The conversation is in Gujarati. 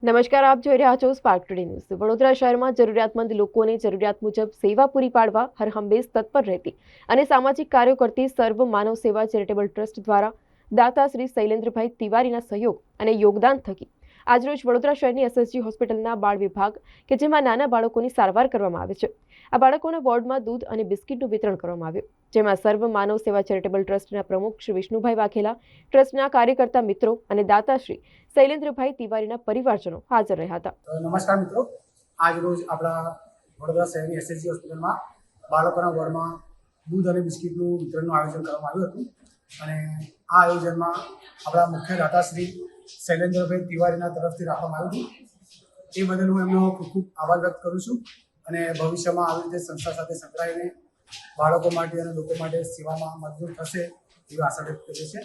નમસ્કાર, આપ જોઈ રહ્યા છો સ્પાર્ક ટુડે ન્યૂઝ। વડોદરા શહેરમાં જરૂરિયાતમંદ લોકોને જરૂરિયાત મુજબ સેવા પૂરી પાડવા હરહંમેશ તત્પર રહેતી અને સામાજિક કાર્યો કરતી સર્વ માનવ સેવા ચેરિટેબલ ટ્રસ્ટ દ્વારા દાતા શ્રી શૈલેન્દ્રભાઈ તિવારીના સહયોગ અને યોગદાન થકી આજરોજ વડોદરા શહેરની એસએસજી હોસ્પિટલના બાળ વિભાગ કે જેમાં નાના બાળકોની સારવાર કરવામાં આવે છે, આ બાળકોના વોર્ડમાં દૂધ અને બિસ્કિટનું વિતરણ કરવામાં આવ્યું, જેમાં સર્વ માનવ સેવા ચેરિટેબલ ટ્રસ્ટના પ્રમુખ શ્રી વિષ્ણુભાઈ વાઘેલા, ટ્રસ્ટના કાર્યકર્તા મિત્રો અને દાતા શ્રી શૈલેન્દ્રભાઈ તિવારીના પરિવારજનો હાજર રહ્યા હતા। નમસ્કાર મિત્રો, આજ રોજ આપણા વડોદરા શહેરની એસએસજી હોસ્પિટલમાં બાળકોના વોર્ડમાં દૂધ અને બિસ્કિટનું વિતરણનું આયોજન કરવામાં આવ્યું હતું અને આ આયોજનમાં આપણા મુખ્ય દાતાશ્રી શૈલેન્દ્રભાઈ તિવારીના તરફથી રાખવામાં આવ્યું હતું। એ બદલ હું એમનો ખૂબ ખૂબ આભાર વ્યક્ત કરું છું અને ભવિષ્યમાં આવી રીતે સંસ્થા સાથે સંકળાઈને બાળકો માટે અને લોકો માટે સેવામાં મદદરૂપ થશે એવી આશા વ્યક્ત કરીએ છીએ।